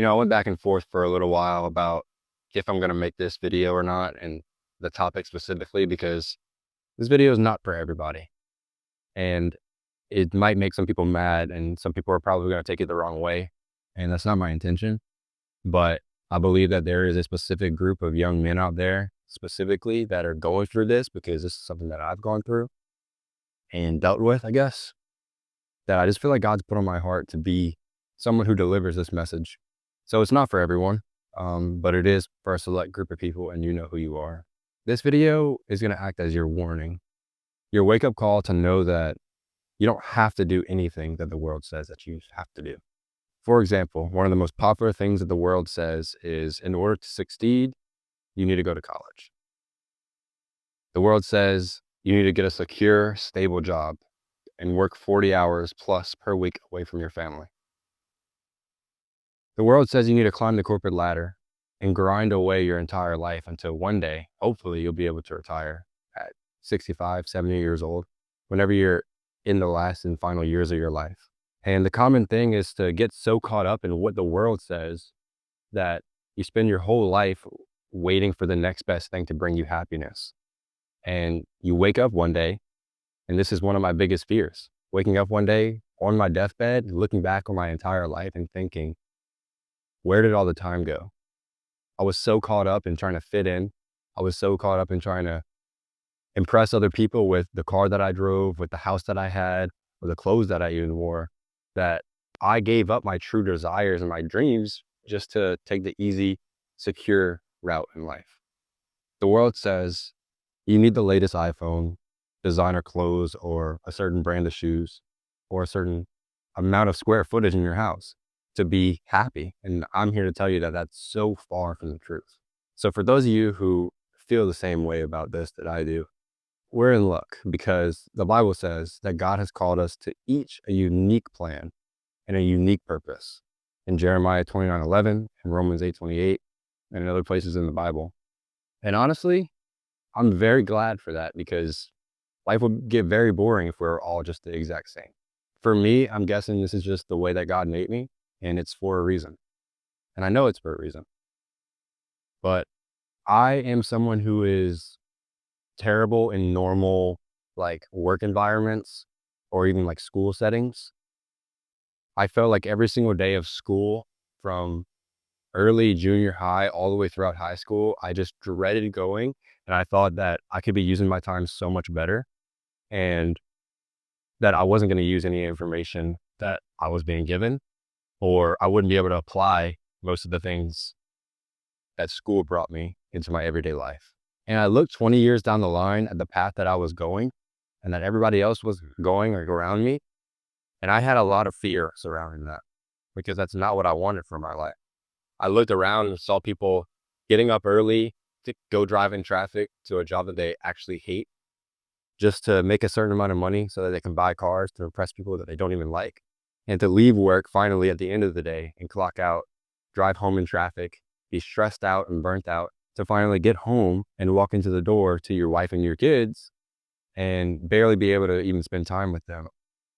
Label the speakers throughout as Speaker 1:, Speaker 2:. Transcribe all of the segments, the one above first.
Speaker 1: I went back and forth for a little while about if I'm going to make this video or not, and the topic specifically, because this video is not for everybody. And it might make some people mad, and some people are probably going to take it the wrong way. And that's not my intention. But I believe that there is a specific group of young men out there specifically that are going through this, because this is something that I've gone through and dealt with, I guess, that I just feel like God's put on my heart to be someone who delivers this message. So it's not for everyone, but it is for a select group of people, and you know who you are. This video is going to act as your warning, your wake-up call to know that you don't have to do anything that the world says that you have to do. For example, one of the most popular things that the world says is, in order to succeed, you need to go to college. The world says you need to get a secure, stable job and work 40 hours plus per week away from your family. The world says you need to climb the corporate ladder and grind away your entire life until one day, hopefully, you'll be able to retire at 65, 70 years old, whenever you're in the last and final years of your life. And the common thing is to get so caught up in what the world says that you spend your whole life waiting for the next best thing to bring you happiness. And you wake up one day, and this is one of my biggest fears, waking up one day on my deathbed, looking back on my entire life and thinking, where did all the time go? I was so caught up in trying to fit in. I was so caught up in trying to impress other people with the car that I drove, with the house that I had, or the clothes that I even wore, that I gave up my true desires and my dreams just to take the easy, secure route in life. The world says you need the latest iPhone, designer clothes, or a certain brand of shoes, or a certain amount of square footage in your house to be happy. And I'm here to tell you that that's so far from the truth. So for those of you who feel the same way about this that I do, we're in luck, because the Bible says that God has called us to each a unique plan and a unique purpose in Jeremiah 29:11 and Romans 8:28 and in other places in the Bible. And honestly, I'm very glad for that, because life would get very boring if we were all just the exact same. For me, I'm guessing this is just the way that God made me, and it's for a reason. And I know it's for a reason. But I am someone who is terrible in normal, like, work environments or even like school settings. I felt like every single day of school, from early junior high all the way throughout high school, I just dreaded going. And I thought that I could be using my time so much better, and that I wasn't going to use any information that I was being given, or I wouldn't be able to apply most of the things that school brought me into my everyday life. And I looked 20 years down the line at the path that I was going and that everybody else was going like around me. And I had a lot of fear surrounding that, because that's not what I wanted for my life. I looked around and saw people getting up early to go drive in traffic to a job that they actually hate, just to make a certain amount of money so that they can buy cars to impress people that they don't even like, and to leave work finally at the end of the day and clock out, drive home in traffic, be stressed out and burnt out, to finally get home and walk into the door to your wife and your kids and barely be able to even spend time with them,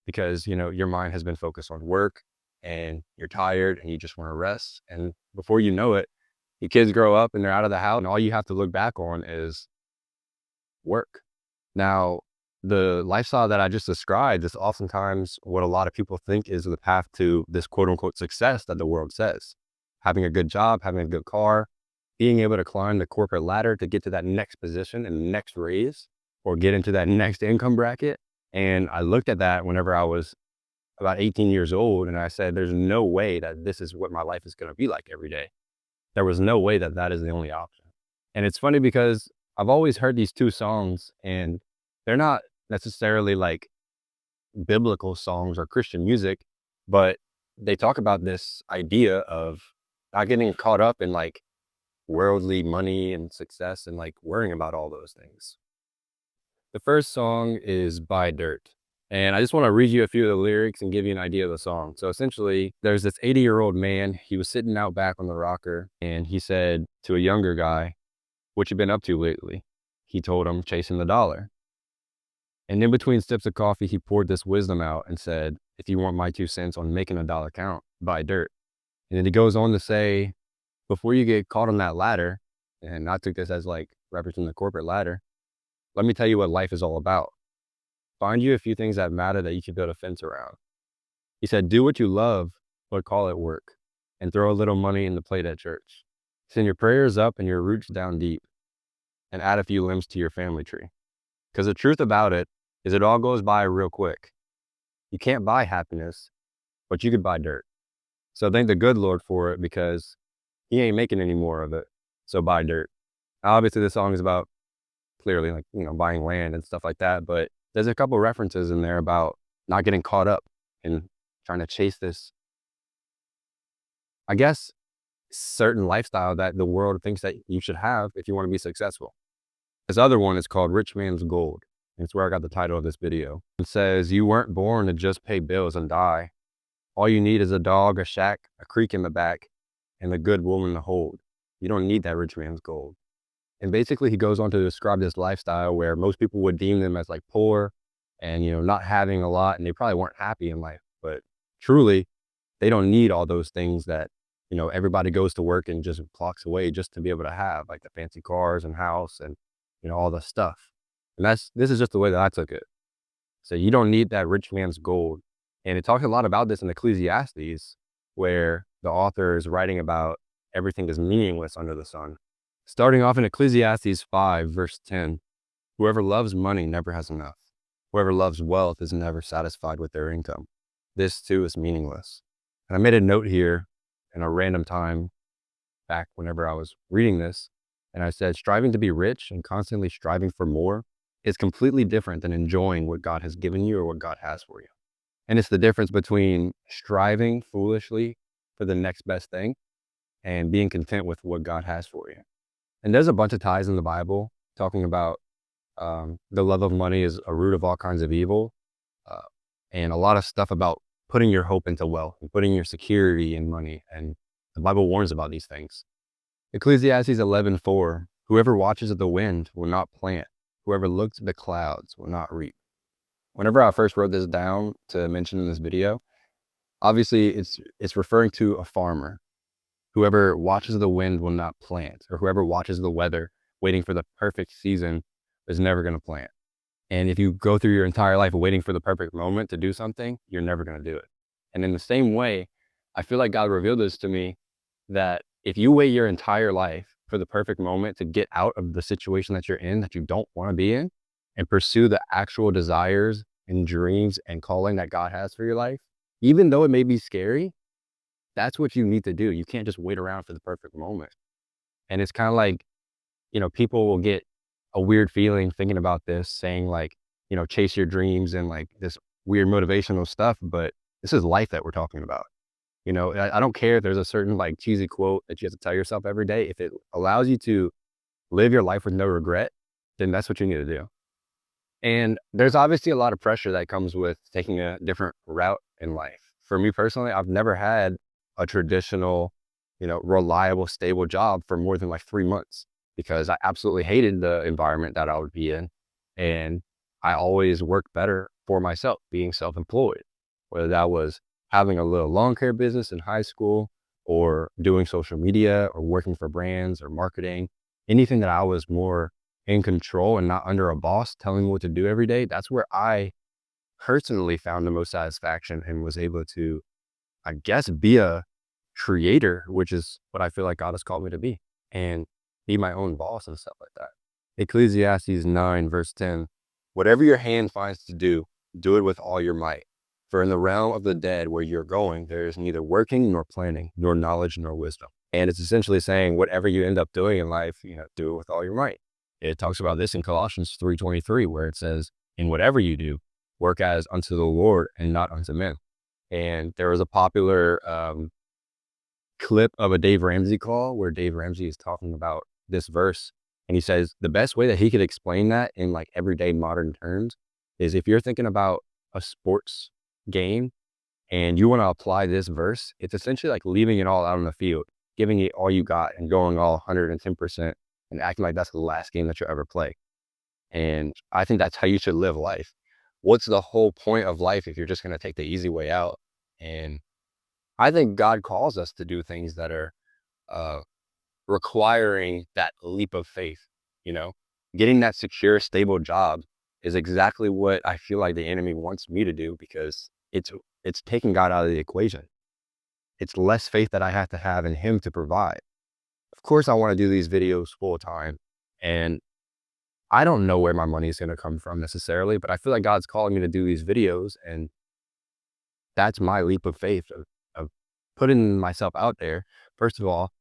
Speaker 1: because, your mind has been focused on work and you're tired and you just want to rest. And before you know it, your kids grow up and they're out of the house, and all you have to look back on is work. Now, the lifestyle that I just described is oftentimes what a lot of people think is the path to this quote unquote success that the world says. Having a good job, having a good car, being able to climb the corporate ladder to get to that next position and the next raise, or get into that next income bracket. And I looked at that whenever I was about 18 years old, and I said, there's no way that this is what my life is going to be like every day. There was no way that that is the only option. And it's funny, because I've always heard these two songs, and they're not necessarily like biblical songs or Christian music, but they talk about this idea of not getting caught up in like worldly money and success and like worrying about all those things. The first song is Buy Dirt. And I just want to read you a few of the lyrics and give you an idea of the song. So essentially, there's this 80-year-old man. He was sitting out back on the rocker, and he said to a younger guy, "What you been up to lately?" He told him, "Chasing the dollar." And in between sips of coffee, he poured this wisdom out and said, "If you want my 2 cents on making a dollar count, buy dirt." And then he goes on to say, before you get caught on that ladder, and I took this as like referencing the corporate ladder, let me tell you what life is all about. Find you a few things that matter that you can build a fence around. He said, do what you love, but call it work, and throw a little money in the plate at church. Send your prayers up and your roots down deep, and add a few limbs to your family tree. Because the truth about it is it all goes by real quick. You can't buy happiness, but you could buy dirt. So thank the good Lord for it, because he ain't making any more of it. So buy dirt. Now, obviously, this song is about clearly like, buying land and stuff like that. But there's a couple references in there about not getting caught up in trying to chase this, I guess, certain lifestyle that the world thinks that you should have if you want to be successful. This other one is called Rich Man's Gold. It's where I got the title of this video. It says, you weren't born to just pay bills and die. All you need is a dog, a shack, a creek in the back, and a good woman to hold. You don't need that rich man's gold. And basically he goes on to describe this lifestyle where most people would deem them as like poor and, not having a lot, and they probably weren't happy in life. But truly, they don't need all those things that, everybody goes to work and just clocks away just to be able to have, like the fancy cars and house and, all the stuff. And this is just the way that I took it. So you don't need that rich man's gold. And it talks a lot about this in Ecclesiastes, where the author is writing about everything is meaningless under the sun. Starting off in Ecclesiastes 5, verse 10, whoever loves money never has enough. Whoever loves wealth is never satisfied with their income. This too is meaningless. And I made a note here in a random time back whenever I was reading this, and I said, striving to be rich and constantly striving for more is completely different than enjoying what God has given you or what God has for you. And it's the difference between striving foolishly for the next best thing and being content with what God has for you. And there's a bunch of ties in the Bible talking about the love of money is a root of all kinds of evil. And a lot of stuff about putting your hope into wealth and putting your security in money. And the Bible warns about these things. Ecclesiastes 11:4, whoever watches at the wind will not plant. Whoever looks at the clouds will not reap. Whenever I first wrote this down to mention in this video, obviously it's referring to a farmer. Whoever watches the wind will not plant, or whoever watches the weather waiting for the perfect season is never going to plant. And if you go through your entire life waiting for the perfect moment to do something, you're never going to do it. And in the same way, I feel like God revealed this to me, that if you wait your entire life for the perfect moment to get out of the situation that you're in, that you don't want to be in, and pursue the actual desires and dreams and calling that God has for your life, even though it may be scary, that's what you need to do. You can't just wait around for the perfect moment. And it's kind of like, people will get a weird feeling thinking about this, saying like, chase your dreams and like this weird motivational stuff, but this is life that we're talking about. I don't care if there's a certain like cheesy quote that you have to tell yourself every day. If it allows you to live your life with no regret, then that's what you need to do. And there's obviously a lot of pressure that comes with taking a different route in life. For me personally, I've never had a traditional, reliable, stable job for more than like 3 months, because I absolutely hated the environment that I would be in. And I always worked better for myself, being self-employed, whether that was having a little lawn care business in high school, or doing social media, or working for brands or marketing, anything that I was more in control and not under a boss telling me what to do every day. That's where I personally found the most satisfaction and was able to, I guess, be a creator, which is what I feel like God has called me to be, and be my own boss and stuff like that. Ecclesiastes 9, verse 10, whatever your hand finds to do, do it with all your might. For in the realm of the dead where you're going, there is neither working nor planning, nor knowledge nor wisdom. And it's essentially saying whatever you end up doing in life, do it with all your might. It talks about this in Colossians 3:23, where it says, in whatever you do, work as unto the Lord and not unto men. And there was a popular clip of a Dave Ramsey call where Dave Ramsey is talking about this verse. And he says the best way that he could explain that in like everyday modern terms is, if you're thinking about a sports game and you want to apply this verse, it's essentially like leaving it all out on the field, giving it all you got and going all 110% and acting like that's the last game that you'll ever play. And I think that's how you should live life. What's the whole point of life if you're just going to take the easy way out and I think God calls us to do things that are uh, requiring that leap of faith, you know? Getting that secure, stable job is exactly what I feel like the enemy wants me to do because it's taking God out of the equation. It's less faith that I have to have in him to provide. Of course, I want to do these videos full time. And I don't know where my money is going to come from necessarily, but I feel like God's calling me to do these videos. And that's my leap of faith of putting myself out there. First of all,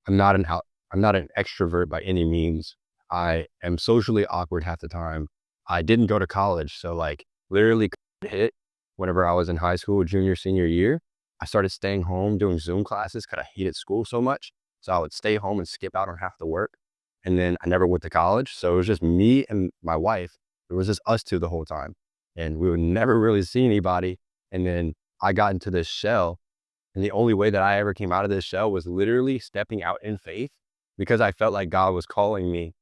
Speaker 1: I'm not an out, I'm not an extrovert by any means. I am socially awkward half the time. I didn't go to college. So like literally hit whenever I was in high school, junior, senior year, I started staying home doing Zoom classes because I hated school so much. So I would stay home and skip out on half the work. And then I never went to college. So it was just me and my wife. It was just us two the whole time. And we would never really see anybody. And then I got into this shell, and the only way that I ever came out of this shell was literally stepping out in faith because I felt like God was calling me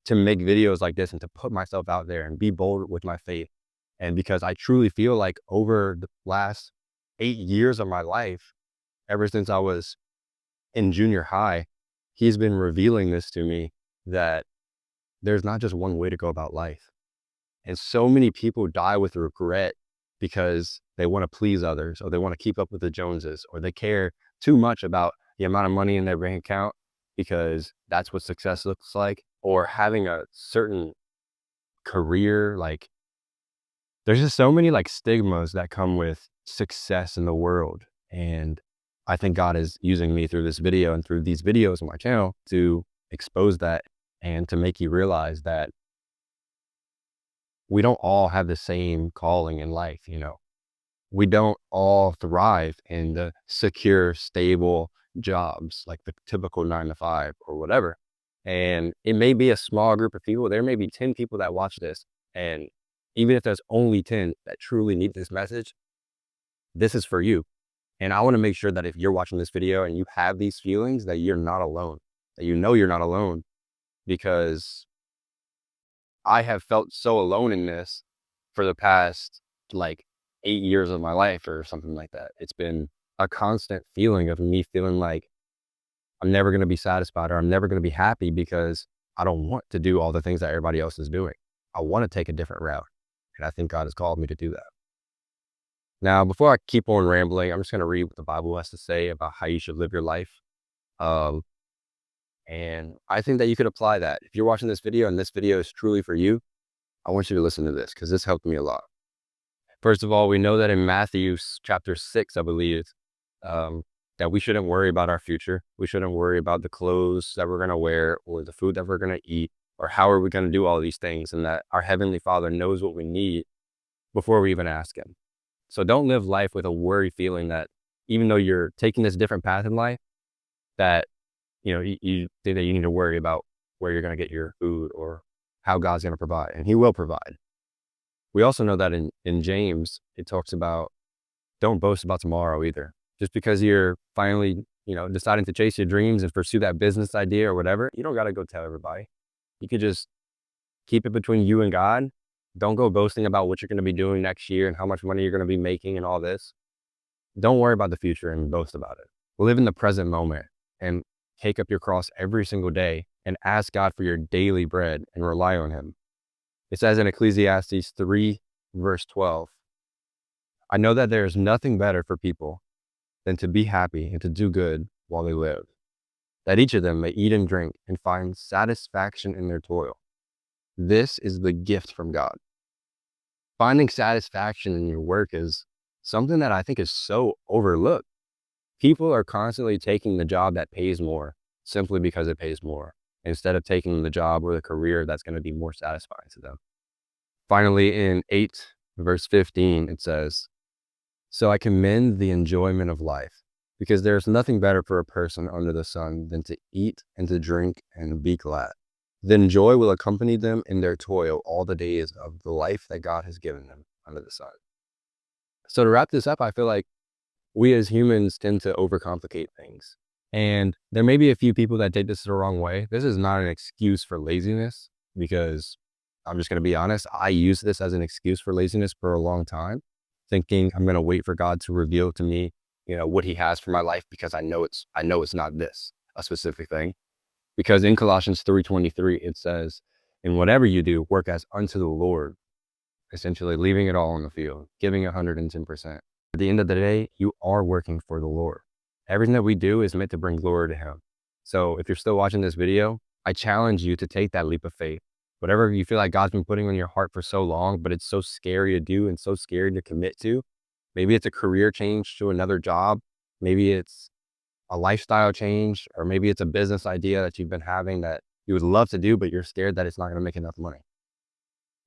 Speaker 1: to make videos like this and to put myself out there and be bold with my faith. And because I truly feel like over the last 8 years of my life, ever since I was in junior high, he's been revealing this to me that there's not just one way to go about life. And so many people die with regret because they want to please others, or they want to keep up with the Joneses, or they care too much about the amount of money in their bank account because that's what success looks like, or having a certain career. Like there's just so many like stigmas that come with success in the world. And I think God is using me through this video and through these videos on my channel to expose that and to make you realize that we don't all have the same calling in life, you know. We don't all thrive in the secure, stable jobs, like the typical 9 to 5 or whatever. And it may be a small group of people. There may be 10 people that watch this. And even if there's only 10 that truly need this message, this is for you. And I want to make sure that if you're watching this video and you have these feelings, that you're not alone, that you know you're not alone, because I have felt so alone in this for the past like 8 years of my life or something like that. It's been a constant feeling of me feeling like I'm never going to be satisfied, or I'm never going to be happy because I don't want to do all the things that everybody else is doing. I want to take a different route. And I think God has called me to do that. Now, before I keep on rambling, I'm just going to read what the Bible has to say about how you should live your life. Um, and I think that you could apply that. If you're watching this video and this video is truly for you, I want you to listen to this because this helped me a lot. First of all, we know that in Matthew chapter 6, I believe, that we shouldn't worry about our future. We shouldn't worry about the clothes that we're going to wear or the food that we're going to eat or how are we going to do all these things, and that our Heavenly Father knows what we need before we even ask Him. So don't live life with a worry feeling that even though you're taking this different path in life, that you think that you need to worry about where you're going to get your food or how God's going to provide, and He will provide. We also know that in James, it talks about don't boast about tomorrow either. Just because you're finally, deciding to chase your dreams and pursue that business idea or whatever, you don't got to go tell everybody. You could just keep it between you and God. Don't go boasting about what you're going to be doing next year and how much money you're going to be making and all this. Don't worry about the future and boast about it. Live in the present moment and take up your cross every single day and ask God for your daily bread and rely on Him. It says in Ecclesiastes 3, verse 12, I know that there is nothing better for people than to be happy and to do good while they live, that each of them may eat and drink and find satisfaction in their toil. This is the gift from God. Finding satisfaction in your work is something that I think is so overlooked. People are constantly taking the job that pays more simply because it pays more, instead of taking the job or the career that's going to be more satisfying to them. Finally, in 8 verse 15, it says, so I commend the enjoyment of life, because there is nothing better for a person under the sun than to eat and to drink and be glad. Then joy will accompany them in their toil all the days of the life that God has given them under the sun. So to wrap this up, I feel like we as humans tend to overcomplicate things. And there may be a few people that take this the wrong way. This is not an excuse for laziness, because I'm just going to be honest. I used this as an excuse for laziness for a long time, thinking I'm going to wait for God to reveal to me what he has for my life, because I know it's not this, a specific thing. Because in Colossians 3:23, it says, "In whatever you do, work as unto the Lord," essentially leaving it all on the field, giving 110%. At the end of the day, you are working for the Lord. Everything that we do is meant to bring glory to him. So if you're still watching this video, I challenge you to take that leap of faith. Whatever you feel like God's been putting on your heart for so long, but it's so scary to do and so scary to commit to. Maybe it's a career change to another job. Maybe it's a lifestyle change, or maybe it's a business idea that you've been having that you would love to do, but you're scared that it's not going to make enough money.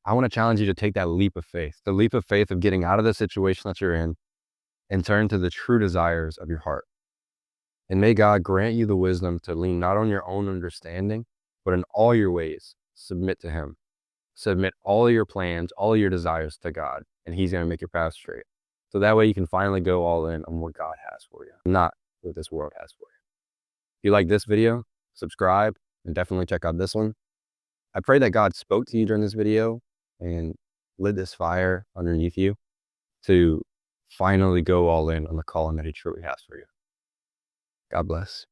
Speaker 1: I want to challenge you to take that leap of faith, the leap of faith of getting out of the situation that you're in and turn to the true desires of your heart. And may God grant you the wisdom to lean not on your own understanding, but in all your ways, submit to him. Submit all of your plans, all of your desires to God, and he's going to make your path straight. So that way you can finally go all in on what God has for you, not what this world has for you. If you like this video, subscribe and definitely check out this one. I pray that God spoke to you during this video and lit this fire underneath you to finally go all in on the calling that he truly has for you. God bless.